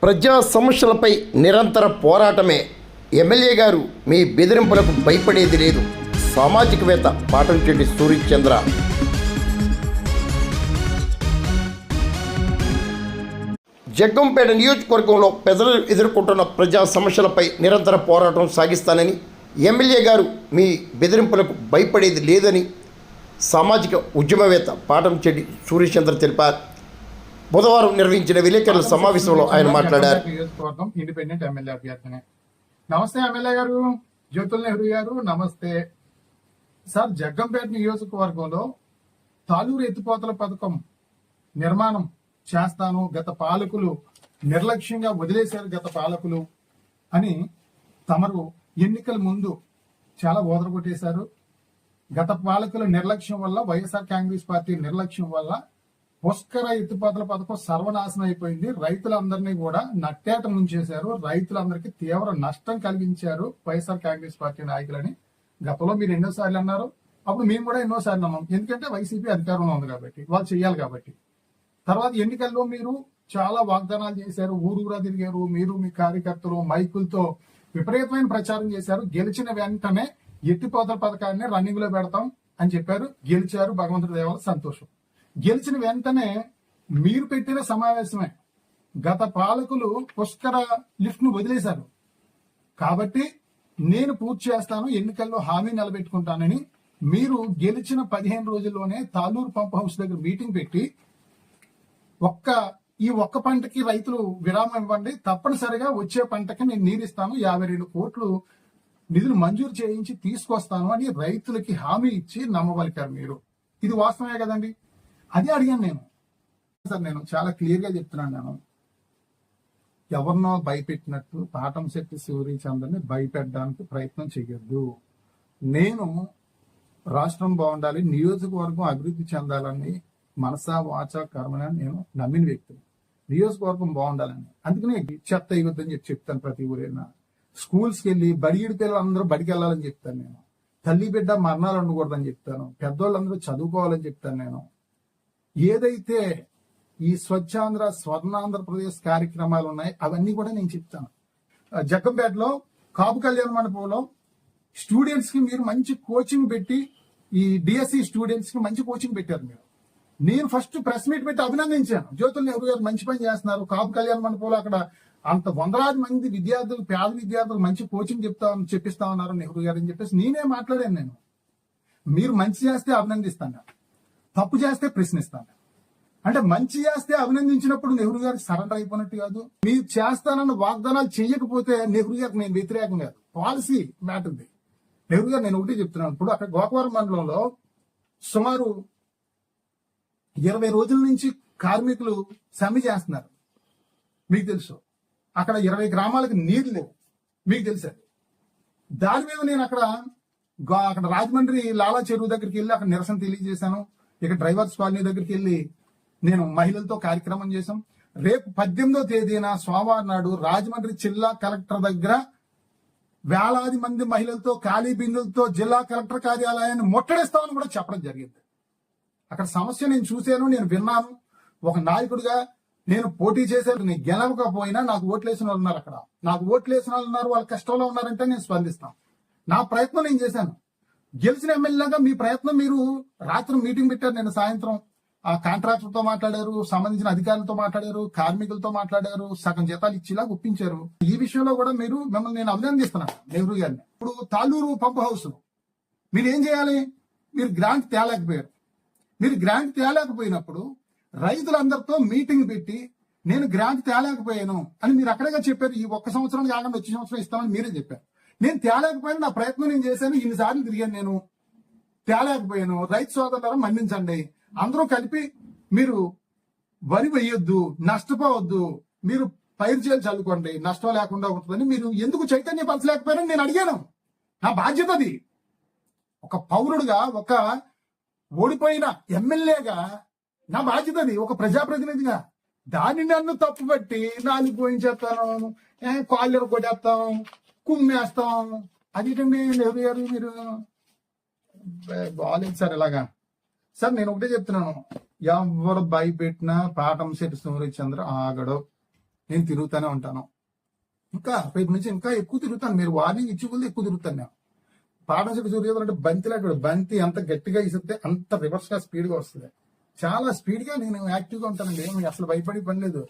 ప్రజా సమస్యలపై నిరంతర పోరాటమే. ఎమ్మెల్యే గారు మీ బెదిరింపులకు భయపడేది లేదు. సామాజికవేత్త పాటంచెట్టి సూర్యచంద్ర. జగ్గంపేట నియోజకవర్గంలో ప్రజలు ఎదుర్కొంటున్న ప్రజా సమస్యలపై నిరంతర పోరాటం సాగిస్తానని, ఎమ్మెల్యే గారు మీ బెదిరింపులకు భయపడేది లేదని సామాజిక ఉద్యమవేత్త పాటంచెట్టి సూర్యచంద్ర తెలిపారు. బుధవారం నిర్వహించిన విలేకరుల సమావేశంలో ఆయన మాట్లాడారు. నియోజకవర్గం ఇండిపెండెంట్ ఎమ్మెల్యే అభ్యర్థిని. నమస్తే ఎమ్మెల్యే గారు, జ్యోతుల్ నెహ్రూ గారు. నమస్తే సార్. జగ్గంపేట నియోజకవర్గంలో తాలూరు ఎత్తిపోతల పథకం నిర్మాణం చేస్తాను, గత పాలకులు నిర్లక్ష్యంగా వదిలేశారు గత పాలకులు అని తమరు ఎన్నికల ముందు చాలా ఓదరగొట్టేశారు. గత పాలకుల నిర్లక్ష్యం వల్ల, వైఎస్ఆర్ కాంగ్రెస్ పార్టీ నిర్లక్ష్యం వల్ల పుష్కర ఎత్తిపోతల పథకం సర్వనాశనం అయిపోయింది. రైతులందరినీ కూడా నట్టేట ముంచేశారు. రైతులందరికీ తీవ్ర నష్టం కలిగించారు వైఎస్ఆర్ కాంగ్రెస్ పార్టీ నాయకులని గతంలో మీరు ఎన్నోసార్లు అన్నారు. అప్పుడు మేము కూడా ఎన్నోసార్లు అన్నాం. ఎందుకంటే వైసీపీ అధికారంలో ఉంది కాబట్టి, వాళ్ళు చెయ్యాలి కాబట్టి. తర్వాత ఎన్నికల్లో మీరు చాలా వాగ్దానాలు చేశారు, ఊరూరా తిరిగారు. మీరు మీ కార్యకర్తలు మైకులతో విపరీతమైన ప్రచారం చేశారు. గెలిచిన వెంటనే ఎత్తిపోతల పథకాన్ని రన్నింగ్ లో పెడతాం అని చెప్పారు. గెలిచారు, భగవంతుడి దేవాల సంతోషం. గెలిచిన వెంటనే మీరు పెట్టిన సమావేశమే గత పాలకులు పుష్కర లిఫ్ట్ ను వదిలేశారు కాబట్టి నేను పూర్తి చేస్తాను, ఎన్నికల్లో హామీ నిలబెట్టుకుంటానని మీరు గెలిచిన 15 రోజుల్లోనే తాలూరు పంప్ హౌస్ దగ్గర మీటింగ్ పెట్టి ఈ ఒక్క పంటకి రైతులు విరామం ఇవ్వండి, తప్పనిసరిగా వచ్చే పంటకి నేను నీరిస్తాను, 52 కోట్లు నిధులు మంజూరు చేయించి తీసుకొస్తాను అని రైతులకి హామీ ఇచ్చి నమ్మవలికారు మీరు. ఇది వాస్తవమే కదండి? అదే అడిగాను నేను. సార్ నేను చాలా క్లియర్ గా చెప్తున్నాను. నేను ఎవరినో భయపెట్టినట్టు పాటంశెట్టి సూర్యచంద్రని భయపెట్టడానికి ప్రయత్నం చేయొద్దు. నేను రాష్ట్రం బాగుండాలి, నియోజకవర్గం అభివృద్ధి చెందాలని మనసా వాచా కర్మని నేను నమ్మిన వ్యక్తిని. నియోజకవర్గం బాగుండాలని, అందుకనే చెత్త ఇవ్వద్దని చెప్పి చెప్తాను. ప్రతి ఊరైనా స్కూల్స్కి వెళ్ళి బడిగిడి పిల్లలు అందరూ బడికి వెళ్ళాలని చెప్తాను నేను. తల్లి బిడ్డ మరణాలు ఉండకూడదని చెప్తాను. పెద్దోళ్ళందరూ చదువుకోవాలని చెప్తాను నేను. ఏదైతే ఈ స్వచ్ఛాంధ్ర స్వర్ణాంధ్రప్రదేశ్ కార్యక్రమాలు ఉన్నాయి అవన్నీ కూడా నేను చెప్తాను. జగ్గంపేటలో కాపు కళ్యాణ మండపంలో స్టూడెంట్స్ కి మీరు మంచి కోచింగ్ పెట్టి, ఈ డిఎస్సి స్టూడెంట్స్ కి మంచి కోచింగ్ పెట్టారు మీరు. నేను ఫస్ట్ ప్రెస్ మీట్ పెట్టి అభినందించాను. జ్యోతుల్ నెహ్రూ గారు మంచి పని చేస్తున్నారు. కాపు కళ్యాణ మండపంలో అక్కడ అంత వందలాది మంది విద్యార్థులు, పేద విద్యార్థులు మంచి కోచింగ్ చెప్పిస్తా ఉన్నారు నెహ్రూ గారు అని చెప్పేసి నేనే మాట్లాడాను. నేను మీరు మంచి చేస్తే అభినందిస్తాను, తప్పు చేస్తే ప్రశ్నిస్తాను. అంటే మంచి చేస్తే అభినందించినప్పుడు నెహ్రూ గారికి సరెండర్ అయిపోయినట్టు కాదు. మీరు చేస్తానన్న వాగ్దానాలు చేయకపోతే నెహ్రూ గారికి నేను వ్యతిరేకం కాదు, పాలసీ మ్యాటర్ది. నెహ్రూ గారు నేను ఒకటి చెప్తున్నాను. ఇప్పుడు అక్కడ గోకవరం మండలంలో సుమారు 20 రోజుల నుంచి కార్మికులు సమ్మె చేస్తున్నారు. మీకు తెలుసు. అక్కడ 20 గ్రామాలకు నీళ్లు లేవు, మీకు తెలుసు. దాని మీద నేను అక్కడ రాజమండ్రి లాలా చెరువు దగ్గరికి వెళ్ళి అక్కడ నిరసన తెలియజేశాను. ఇక డ్రైవర్స్ కాలనీ దగ్గరికి వెళ్ళి నేను మహిళలతో కార్యక్రమం చేశాం. రేపు 18వ తేదీన సోమవారం నాడు రాజమండ్రి జిల్లా కలెక్టర్ దగ్గర వేలాది మంది మహిళలతో ఖాళీ బిందులతో జిల్లా కలెక్టర్ కార్యాలయాన్ని ముట్టడిస్తామని కూడా చెప్పడం జరిగింది. అక్కడ సమస్య నేను చూశాను, నేను విన్నాను. ఒక నాయకుడిగా నేను పోటీ చేశాను. నేను గెలవకపోయినా నాకు ఓట్లేసిన వాళ్ళు ఉన్నారు. అక్కడ నాకు ఓట్లేసిన వాళ్ళు ఉన్నారు, వాళ్ళ కష్టంలో ఉన్నారంటే నేను స్పందిస్తాను. నా ప్రయత్నం నేను చేశాను. గెలిచిన ఎమ్మెల్యేగా మీ ప్రయత్నం, మీరు రాత్రి మీటింగ్ పెట్టారు. నేను సాయంత్రం ఆ కాంట్రాక్టర్తో మాట్లాడారు, సంబంధించిన అధికారులతో మాట్లాడారు, కార్మికులతో మాట్లాడారు, సగం జీతాలు ఇచ్చేలా ఒప్పించారు. ఈ విషయంలో కూడా మిమ్మల్ని నేను అభినందిస్తున్నాను నెహ్రూ గారిని. ఇప్పుడు తాలూరు పంప్ హౌస్ మీరు ఏం చేయాలి? మీరు గ్రాంట్ తేలేకపోయారు. మీరు గ్రాంట్ తేలేకపోయినప్పుడు రైతులందరితో మీటింగ్ పెట్టి నేను గ్రాంట్ తేలేకపోయాను అని మీరు అక్కడేగా చెప్పారు. ఈ ఒక్క సంవత్సరం కాకుండా వచ్చే సంవత్సరం ఇస్తామని మీరే చెప్పారు. నేను తేలేకపోయాను, నా ప్రయత్నం నేను చేశాను, ఇన్నిసార్లు తిరిగాను, నేను తేలేకపోయాను. రైతు సోదరులారా మన్నించండి. అందరూ కలిపి మీరు వరి వేయొద్దు, నష్టపోవద్దు, మీరు పైరు చేయాలి, చల్లుకోండి, నష్టం లేకుండా ఉంటుందని మీరు ఎందుకు చైతన్యపరచలేకపోయారని నేను అడిగాను. నా బాధ్యత అది. ఒక పౌరుడుగా, ఒక ఓడిపోయిన ఎమ్మెల్యేగా నా బాధ్యత అది. ఒక ప్రజాప్రతినిధిగా దాన్ని నన్ను తప్పుపట్టి నాలుగు పోయించేస్తాను, కాళ్ళు కొట్టేస్తాం, కుమ్మేస్తాం. అదేంటండి నెహ్రూ గారు, మీరు బాగాలేదు సార్ ఇలాగా. సార్ నేను ఒకటే చెప్తున్నాను, ఎవరు భయపెట్టినా పాటంశెట్టి సూర్యచంద్ర ఆగడు. నేను తిరుగుతూనే ఉంటాను. ఇంకా రేపు నుంచి ఇంకా ఎక్కువ తిరుగుతాను. మీరు వార్నింగ్ ఇచ్చి కొద్ది ఎక్కువ తిరుగుతాను నేను. పార్ట్నర్షిప్ సూర్యోదయం అంటే బంతిలాగా బంతి ఎంత గట్టిగా ఇసిరితే అంత రివర్స్ గా స్పీడ్ గా వస్తుంది. చాలా స్పీడ్ గా నేను యాక్టివ్ గా ఉంటానండి. ఏమి అసలు భయపడి పని లేదు.